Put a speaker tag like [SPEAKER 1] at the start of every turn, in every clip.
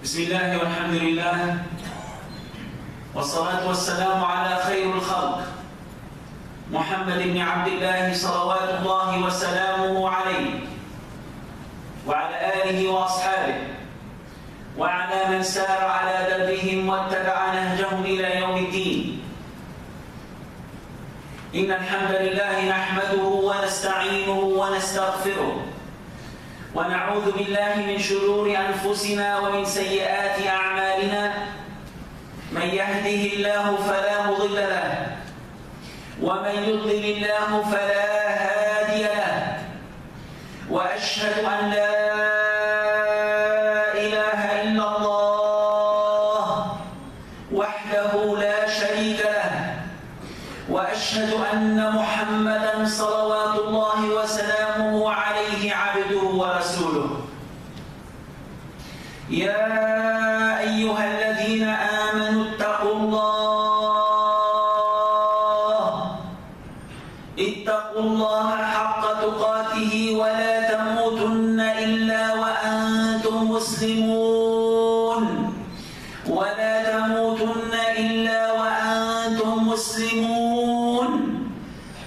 [SPEAKER 1] بسم الله والحمد لله والصلاة والسلام على خير الخلق محمد بن عبد الله صلوات الله وسلامه عليه وعلى آله وأصحابه وعلى من سار على دربهم واتبع نهجهم إلى يوم الدين. إن الحمد لله نحمده ونستعينه ونستغفره ونعوذ بالله من شرور أنفسنا ومن سيئات أعمالنا. من يهده الله فلا مضل له ومن يضلل الله فلا هادي له، وأشهد أن لا إله إلا الله وحده لا شريك له، وأشهد أن محمدًا صلوات الله وسلامه عليه عبده ورسوله. يا أيها الذين آمنوا اتقوا الله حق تقاته ولا تموتن إلا وأنتم مسلمون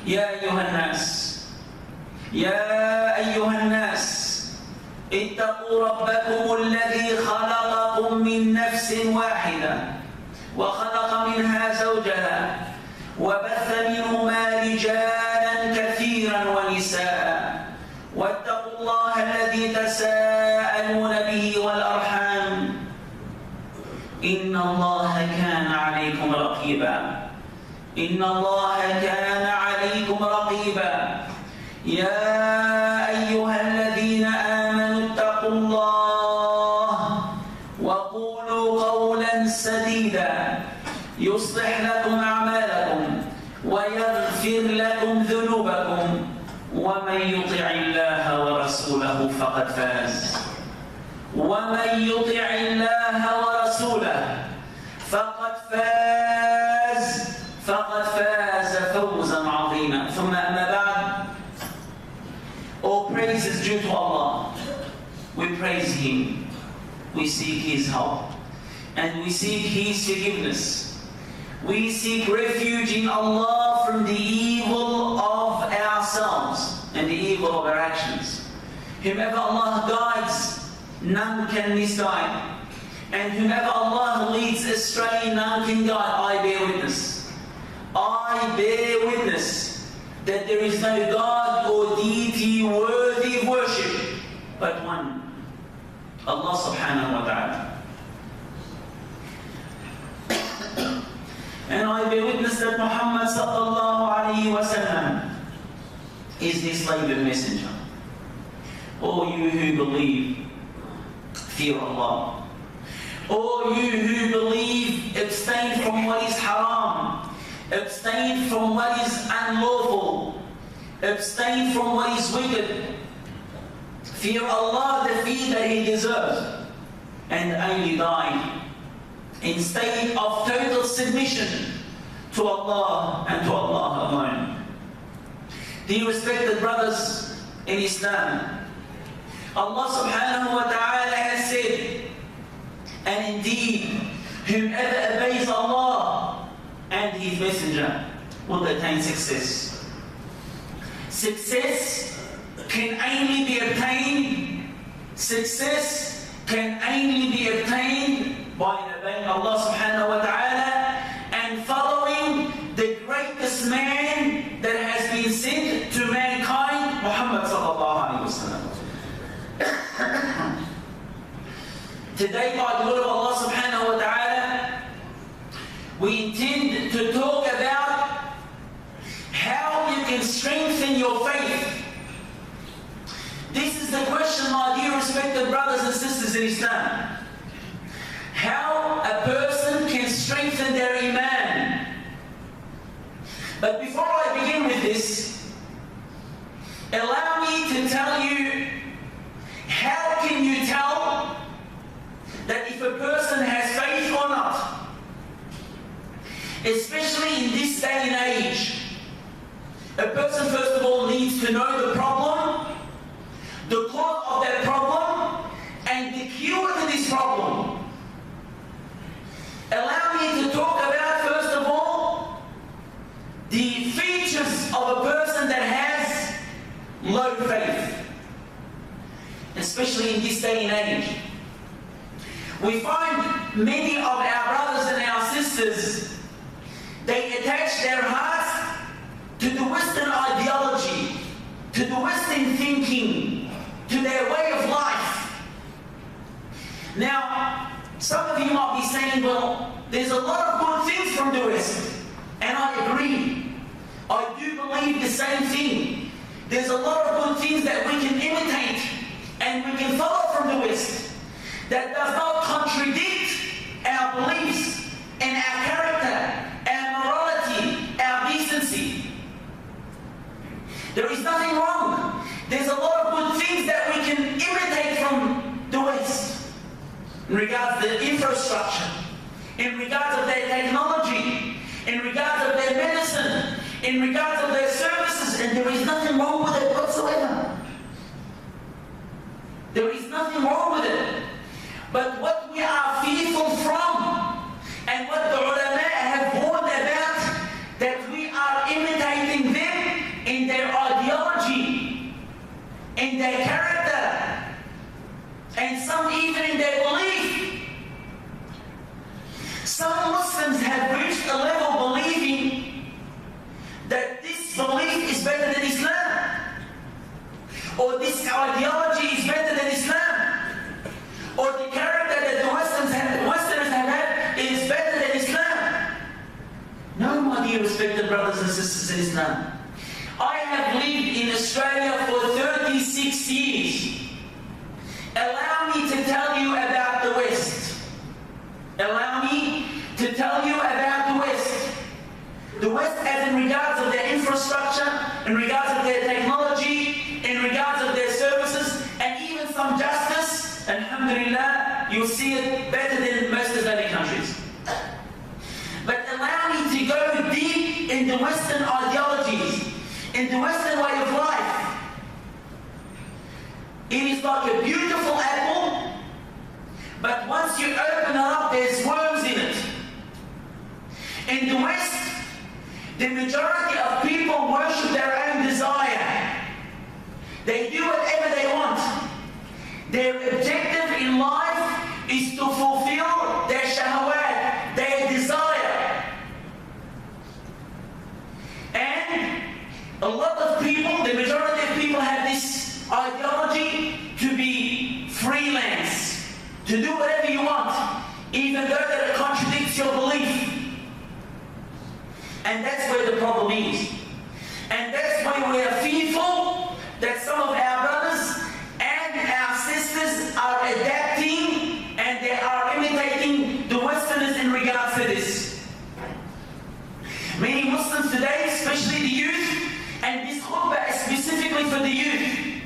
[SPEAKER 1] يا أيها الناس اتقوا ربكم الذي خلقكم من نفس واحدة وخلق منها زوجها وبث منهما رجالا كثيرا ونساء، واتقوا الله الذي تساءلون به والأرحام إن الله كان عليكم رقيبا. يا أيها الذين آمنوا اتقوا الله وقولوا قولا سديدا يصلح لكم أعمالكم ويغفر لكم ذنوبكم، ومن يطع الله ورسوله فقد فاز فوزا عظيما. ثم أما بعد. All praise is due to Allah. We praise Him, we seek His help, and we seek His forgiveness. We seek refuge in Allah from the evil of ourselves and the evil of our actions. Whomever Allah guides, none can misguide. And whomever Allah leads astray, none can guide. I bear witness that there is no God or deity worthy of worship but one, Allah subhanahu wa ta'ala. And I bear witness that Muhammad sallallahu alayhi wa sallam is the slave and messenger. All you who believe, fear Allah. All you who believe, abstain from what is haram, abstain from what is unlawful, abstain from what is wicked. Fear Allah the fear that He deserves, and only die in state of total submission to Allah and to Allah alone. Dear respected brothers in Islam, Allah subhanahu wa ta'ala has said, and indeed, whomever obeys Allah and His Messenger will attain success. Success can only be obtained by obeying Allah subhanahu wa ta'ala and following the greatest man that has been sent to mankind, Muhammad sallallahu alayhi wa sallam. Today, by the will of Allah subhanahu wa ta'ala, we intend to talk about how you can strengthen your faith. This is the question, my dear respected brothers and sisters in Islam. How a person can strengthen their iman. But before I begin with this, allow me to tell you, how can you tell that if a person has faith or not? Especially in this day and age, a person first of all needs to know the cause of that problem, and the cure to this problem. of a person that has low faith, especially in this day and age. We find many of our brothers and our sisters, they attach their hearts to the Western ideology, to the Western thinking, to their way of life. Now, some of you might be saying, well, there's a lot of good things from the West. And I agree. I do believe the same thing. There's a lot of good things that we can imitate and we can follow from the West that does not contradict our beliefs and our character, our morality, our decency. There is nothing wrong. There's a lot of good things that we can imitate from the West in regards to their infrastructure, in regards of their technology, in regards of their medicine, in regards of their services, and there is nothing wrong with it whatsoever. There is nothing wrong with it. But what we are fearful from, and what the ulama have warned about, that we are imitating them in their ideology, in their character, and some even in their belief. Some Muslims have reached a level believing that this belief is better than Islam, or this ideology is better than Islam, or the character that the Westerners have had is better than Islam. No, my dear respected brothers and sisters in Islam. I have lived in Australia for 36 years. Allow me to tell you about the West. Allow me to tell you about the West. The West as in regards of their infrastructure, in regards of their technology, in regards of their services, and even some justice. Alhamdulillah, you'll see it better than most Islamic countries. But allow me to go deep in the Western ideologies, in the Western way of life. It is like a beautiful apple, but once you open it up, there's worms in it. In the West, the majority of people worship their own desire. They do whatever they want. Their objective in life is to fulfill their shahawat, their desire. And a lot of people, the majority of people have this ideology to be freelance, to do whatever you want, even though that it contradicts your belief. And that's where the problem is. And that's why we are fearful that some of our brothers and our sisters are adapting and they are imitating the Westerners in regards to this. Many Muslims today, especially the youth, and this khutbah is specifically for the youth.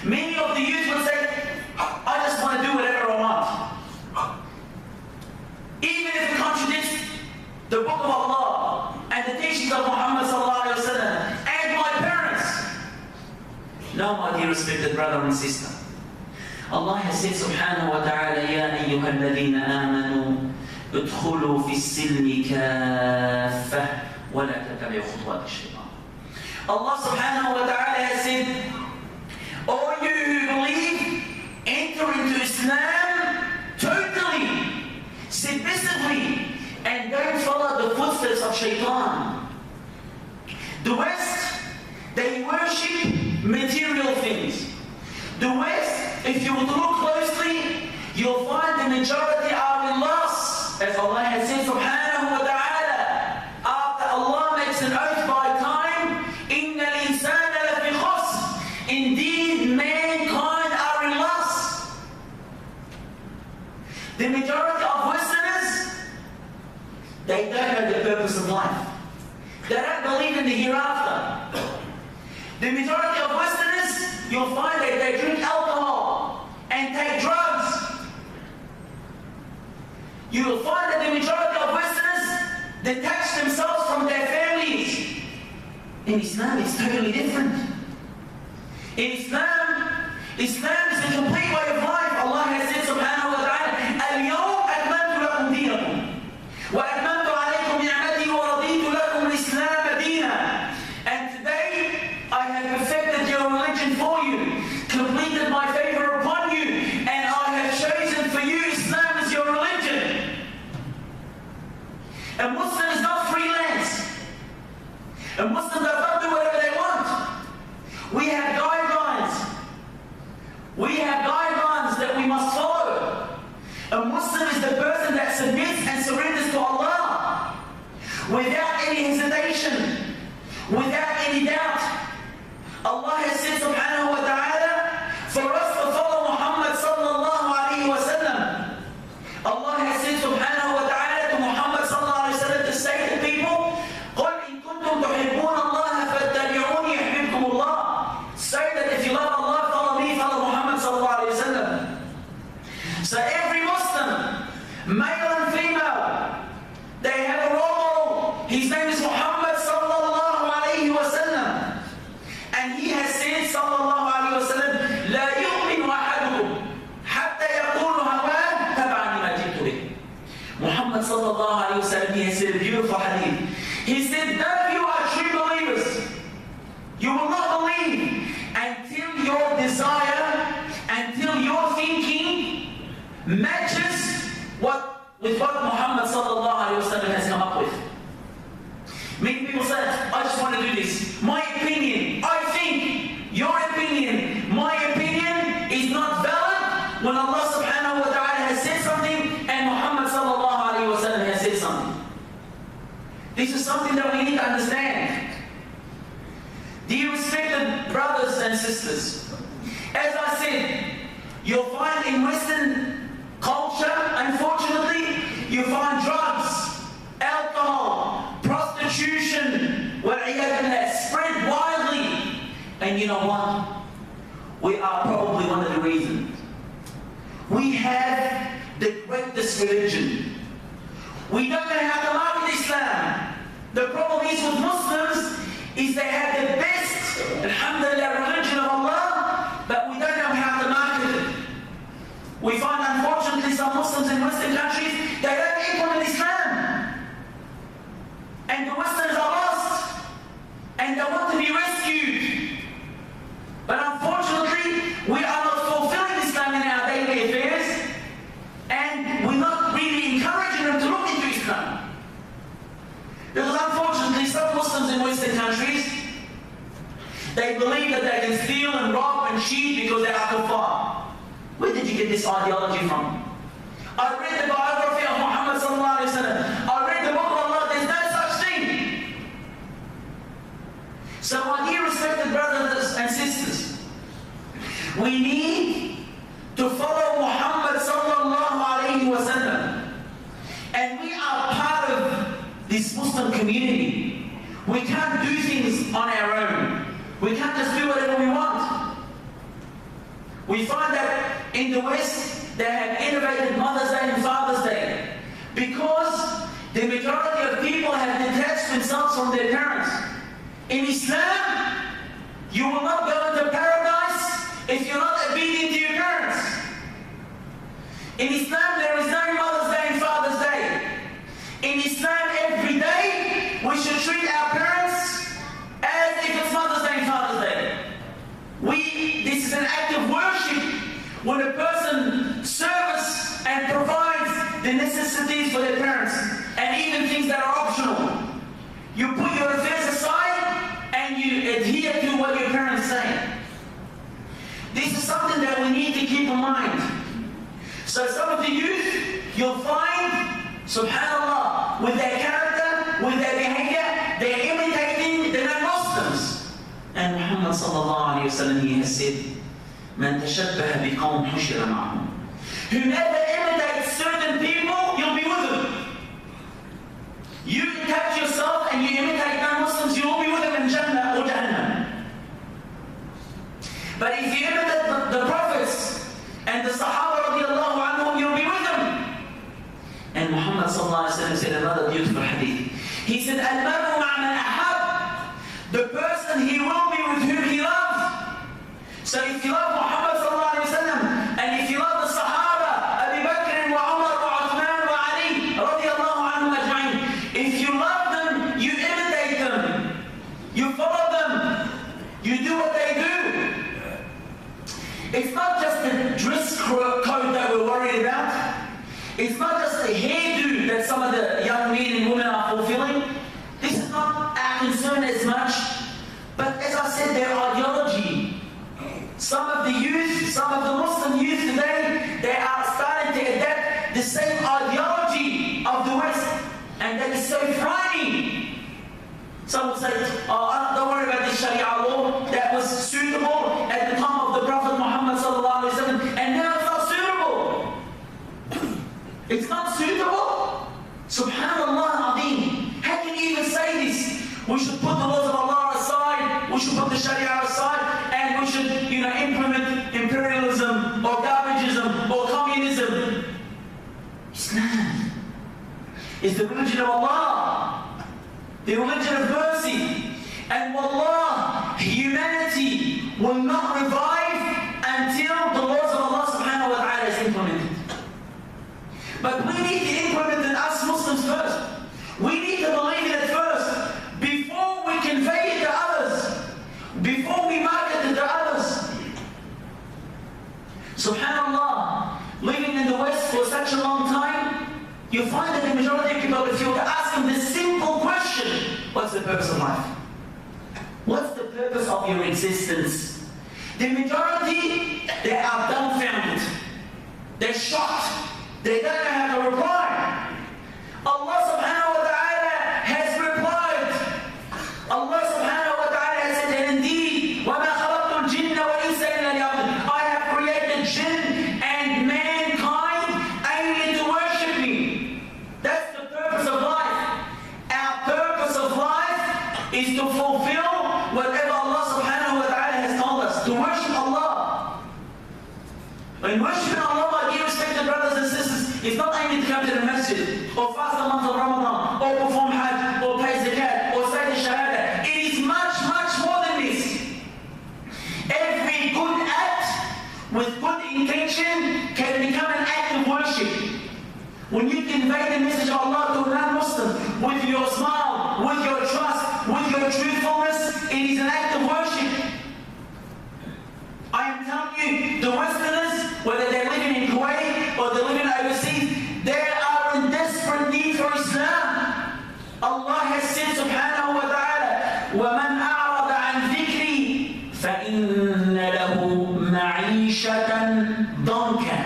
[SPEAKER 1] Many of the youth will say, I just want to do whatever I want. Even if it contradicts the book of Allah and the teachings of Muhammad sallallahu alaihi wasallam and my parents. No, my dear respected brother and sister. Allah has said subhanahu wa ta'ala, Ya ayyuha alladhina amanu udkhulu fi silmi kaffah wa la tattabi'u khutuwat ash-shaytan. Allah subhanahu wa ta'ala has said, all you who believe, enter into Islam totally, submissively, and don't follow the footsteps of shaitan. The West, they worship material things. The West, if you look closely, you'll find the majority are in loss. As Allah has said subhanahu wa ta'ala, after Allah makes an oath by time, إِنَّ الْإِنسَانَ لَفِي خُسْرٍ. Indeed, mankind are in loss. The majority of Westerners, they don't know the purpose of life. They don't believe in the hereafter. The majority of Westerners, you'll find that they drink alcohol and take drugs. You will find that the majority of Westerners detach themselves from their families. In Islam, it's totally different. In Islam is a complete way of life. Allah has said subhanahu wa ta'ala, اليوم أكملت لكم دينكم وأتممت عليكم نعمتي ورضيت لكم الإسلام دينا. And today is something that we need to understand. Dear respected brothers and sisters, as I said, you'll find in Western culture, unfortunately, you find drugs, alcohol, prostitution, spread widely. And you know what? We are probably one of the reasons. We have the greatest religion. We don't know how to market Islam. The problem is with Muslims is they have the best, alhamdulillah, religion of Allah, but we don't know how to market it. We find, unfortunately, some Muslims in Western countries, they don't implement Islam. And the Westerners are lost. And they want to be rescued. But unfortunately, we are not fulfilling Islam in our daily affairs. And we're not really encouraging them to look into Islam. Because unfortunately, some Muslims in Western countries, they believe that they can steal and rob and cheat because they are kuffar. Where did you get this ideology from? I read the biography of Muhammad sallallahu alaihi wasallam. I read the book of Allah. There's no such thing. So my dear respected brothers and sisters, we need to follow Muhammad sallallahu alaihi wasallam. And we are part of this Muslim community. We can't do things on our own. We can't just do whatever we want. We find that in the West, they have innovated Mother's Day and Father's Day because the majority of people have detached themselves from their parents. In Islam, you will not go into paradise if you're not obedient to your parents. In Islam, there is no Mother's Day and Father's Day. In Islam, every day, we should treat our parents as if it's Mother's Day and Father's Day. This is an act of worship when a person serves and provides the necessities for their parents, and even things that are optional. You put your affairs aside and you adhere to what your parents say. This is something that we need to keep in mind. So some of the youth, you'll find, subhanAllah, with their character, with their behavior, they're imitating the non-Muslims. And Muhammad sallallahu alayhi wa sallam, he has said, "Man tashabbaha biqawm hushira ma'hum." Whoever imitates certain people, you'll be with them. You touch yourself and you imitate non-Muslims, you will be with them in Jannah or Jahannam. But if you imitate the prophets and the Sahaba radiallahu anhum, you'll be with them. And Muhammad sallallahu alayhi wa sallam said another beautiful hadith. He said, "Al-maru ma'man ahab." The person, he will be with whom he loves. So if you love Muhammad sallallahu alayhi wa sallam, and if you love the Sahaba, Abu Bakr wa Umar wa Uthman wa Ali radiallahu anhum ajma'in, if you love them, you imitate them, you follow them, you do what they do. It's not just the dress code that we're worried about. It's not just the hairdo that some of the young men and women are fulfilling. This is not our concern as much, but as I said, their ideology. Some of the youth, some of the Muslim youth today, they are starting to adapt the same ideology of the West, and that is so frightening. Some would say, "Oh, don't worry about this Sharia law that was suitable at the time of the Prophet Muhammad sallallahu alaihi wasallam, and now it's not suitable." It's not suitable? Subhanallah al-Azim. How can you even say this? We should put the laws of Allah aside, we should put the Sharia aside, and we should, implement imperialism or garbageism or communism. Islam is the religion of Allah, the religion of mercy. And wallah, humanity will not revive until the laws of Allah subhanahu wa ta'ala is implemented. But we need to implement it as Muslims first. We need to believe in it first before we convey it to others, before we market it to others. Subhanallah, living in the West for such a long time, you find that the majority of people, if you were to ask them this simple question, what's the purpose of life? What's the purpose of your existence? The majority, they are dumbfounded. They're shocked. They don't know how to reply. Allah subhanahu wa ta'ala has replied And worshiping Allah, my dear respected brothers and sisters, is not aiming to come to the masjid, or fast the month of Ramadan, or perform Hajj, or pay zakat, or say the Shahada. It is much, much more than this. Every good act with good intention can become an act of worship. When you convey the message of Allah to a non-Muslim with your smile, with your trust, with your truthfulness, it is an act of worship. I am telling you, the Westerners, whether they're living in Kuwait or they're living overseas, they are in desperate need for Islam. Allah has said subhanahu wa ta'ala, وَمَنْ أَعْرَضَ عَنْ ذِكْرِي فَإِنَّ لَهُ مَعِيشَةً ضَنْكًا.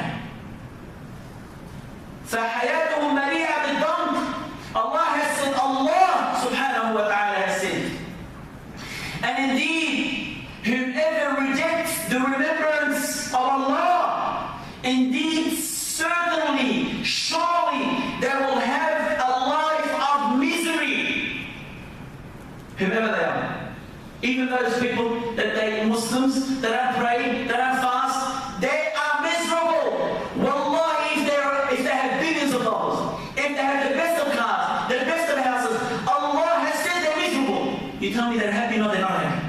[SPEAKER 1] فَحَيَاتُهُ مَلِيئَةٌ بِالضَّنْكِ. Allah has said, Allah subhanahu wa ta'ala has said. And indeed, whoever rejects the remembrance of Allah, indeed, certainly, surely, they will have a life of misery. Whoever they are. Even those people that they Muslims, that don't pray, that don't fast, they are miserable. Wallahi, if they have billions of dollars, if they have the best of cars, the best of houses, Allah has said they're miserable. You tell me they're happy? No, they're not happy.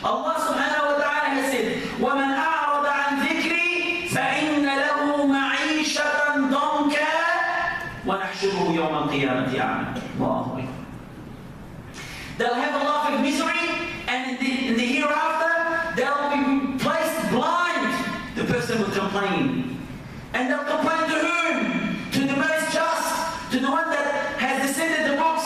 [SPEAKER 1] Allah subhanahu wa ta'ala has said, وَمَنْ أَعْرَضَ عَنْ ذِكْرِي فَإِنَّ لَهُ مَعِيشَةً ضَنْكًا وَنَحْشُرُهُ يَوْمَ الْقِيَامَةِ أَعْمَى. Allahu Akbar. They'll have a life of misery, and in the hereafter, they'll be placed blind. The person will complain. And they'll complain to whom? To the most just, to the one that has descended the books,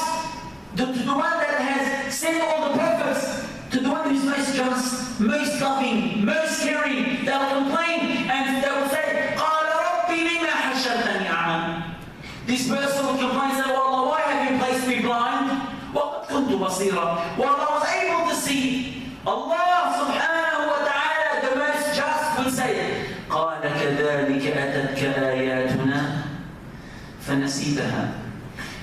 [SPEAKER 1] to the one that has sent all the prophets, to the one who's most just, most loving, most caring. They'll complain and they will say, قَالَ رَبِّ لِمَا حَشَرْتَنِي أَعْمَى. This person will complain and say, well, Allah, why have you placed me blind? وَقَدْ كُنْتُ بَصِيرًا. Well, I was able to see. Allah subhanahu wa ta'ala, the most just, will say, قَالَ كَذَلِكَ أَتَتْكَ آيَاتُنَا فَنَسِيتَهَا.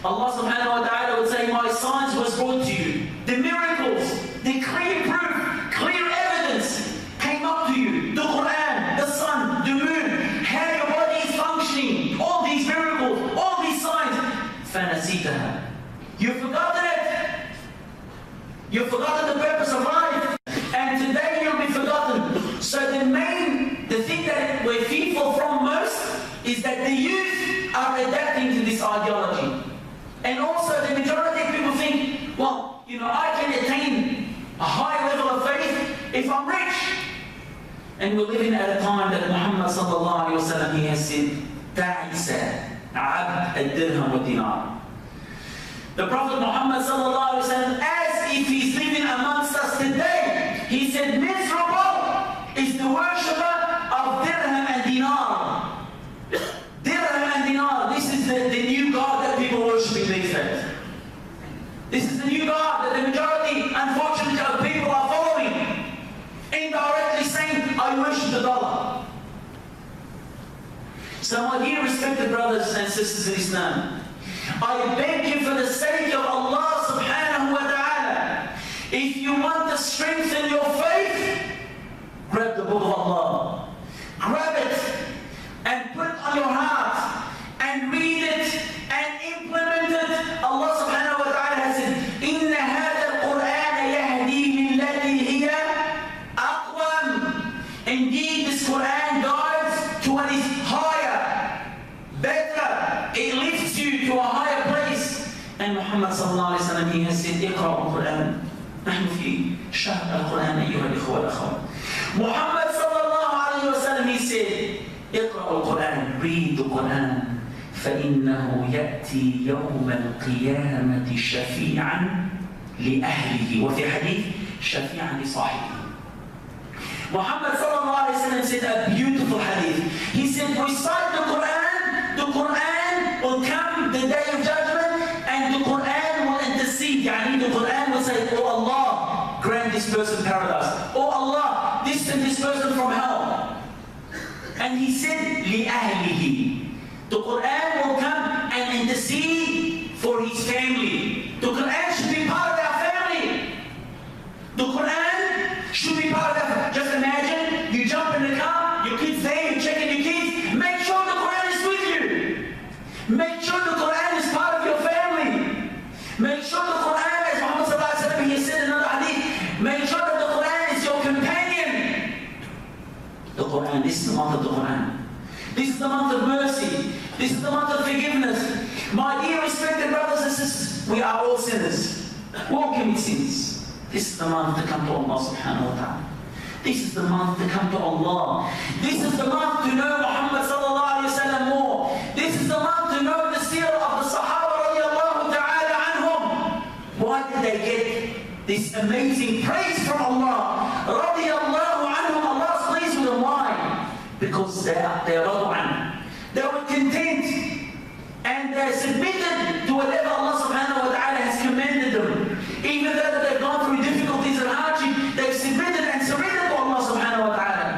[SPEAKER 1] Allah subhanahu wa ta'ala would say, my signs was brought to you. The miracles, the clear proof, clear evidence came up to you. The Quran, the sun, the moon, how your body is functioning, all these miracles, all these signs. فَنَسِيتَهَا. You've forgotten it. You've forgotten the purpose of life. And today you'll be forgotten. So the thing that we're fearful from most is that the youth are adapting to this ideology. And also the majority of people think, well, I can attain a high level of faith if I'm rich. And we're living at a time that Muhammad sallallahu alayhi wa sallam, he has said, Ta'isa abd al-dirham wa dinar. The Prophet Muhammad sallallahu alayhi wa sallam, as if he's living amongst us today, he said, miserable is the worshipper of dirham and dinar. Dirham and dinar, this is the new God that people are worshipping these days. This is the new God that the majority, unfortunately, of people are following. Indirectly saying, I worship the dollar. So my dear respected brothers and sisters in Islam, I beg you for the sake of Allah subhanahu wa ta'ala, if you want to strengthen your faith, grab the book of Allah. Grab it and put it on your heart and read it and implement it. Allah subhanahu wa ta'ala has said, إِنَّ هَذَا الْقُرْآنَ يَهْدِي لِلَّتِي هِيَ أَقْوَمُ. Indeed, this Quran guides to what is higher, better. It lifts you to a higher place. And Muhammad sallallahu alayhi wa sallam, he has said, اقرأوا القرآن. نحن في شهر القرآن أيها الإخوة والأخوات. Muhammad sallallahu alayhi wa sallam, he said, اقرأوا القرآن, read the Quran. فإنه يأتي يوم القيامة شفيعا لأهله. وفي حديث شفيعا لصاحبه. Muhammad sallallahu alayhi wa sallam said a beautiful hadith. He said, recite the Quran will come the day of judgment, and the Quran will intercede. The Quran will say, oh Allah, grant this person paradise. Oh Allah, distance this person from hell. And he said, لِأَهْلِهِ. The Quran will come and intercede for his family. The Quran should be part of our family. The Quran should be part of our family. Just imagine, you jump in the car, Make sure that the Quran is your companion. The Quran, this is the month of the Quran. This is the month of mercy. This is the month of forgiveness. My dear respected brothers and sisters, we are all sinners. We all commit sins. This is the month to come to Allah subhanahu wa ta'ala. This is the month to come to Allah. This is the month to know Muhammad sallallahu alayhi wa sallam more. This is the month to know the seerah of the Sahaba radiallahu ta'ala anhum. Why did they get this amazing praise from Allah? Radiallahu anhum, Allah is pleased with them. Why? Because they are radu. They were content and they submitted to whatever Allah subhanahu wa ta'ala has commanded them. Even though they've gone through difficulties and hardship, they've submitted and surrendered to Allah subhanahu wa ta'ala.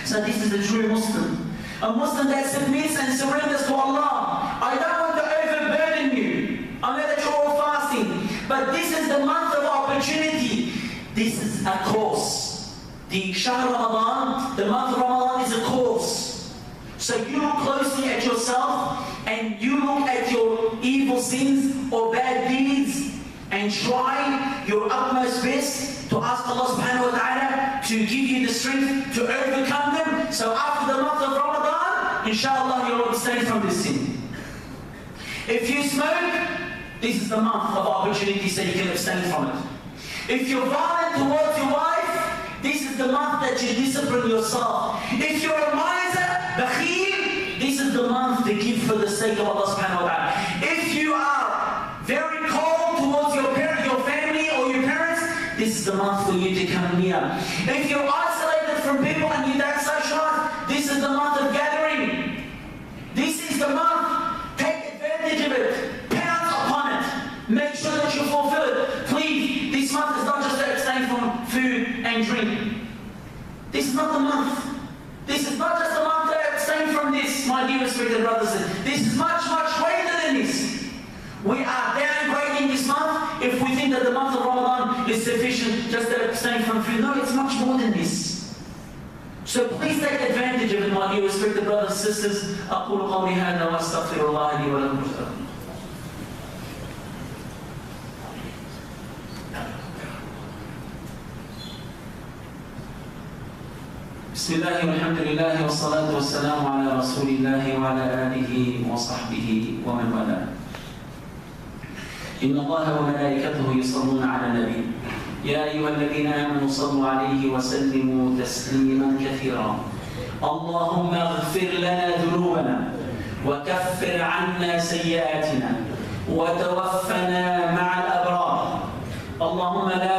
[SPEAKER 1] So this is the true Muslim. A Muslim that submits and surrenders to Allah. I don't want to overburden you. I know that you're all fasting. But this is the month of opportunity. This is a course. The Shahr Ramadan, the month of Ramadan is a course. So you look closely at yourself and you look at your evil sins or bad deeds and try your utmost best to ask Allah subhanahu wa ta'ala to give you the strength to overcome them. So after the month of Ramadan, inshallah you'll abstain from this sin. If you smoke, this is the month of opportunity so you can abstain from it. If you're violent towards your wife, this is the month that you discipline yourself. If you're a miser, bakhil, this is the month to give for the sake of Allah subhanahu wa ta'ala. If you are very cold towards your family or your parents, this is the month for you to come near. If you're isolated from people and you don't socialize, this is the month of gathering. This is the month. Take advantage of it. Pounce upon it. Make sure that you fulfill it. Please, this month is not just to abstain from food and drink. This is not the month. This is not just a month to abstain from this, my dear respected brothers. This is much, much greater than this. We are downgrading this month if we think that the month of Ramadan is sufficient just to abstain from food. No, it's much more than this. So please take advantage of it, my dear respected brothers and sisters. أقول قولي هذا وأستغفر الله لي ولكم. بسم الله والحمد لله والصلاة والسلام على رسول الله وعلى آله وصحبه ومن والاه. إن الله وملائكته يصلون على النبي يا أيها الذين آمنوا صلوا عليه وسلموا تسليما كثيرا. اللهم اغفر لنا ذنوبنا وكفر عنا سيئاتنا وتوفنا مع الأبرار. اللهم لا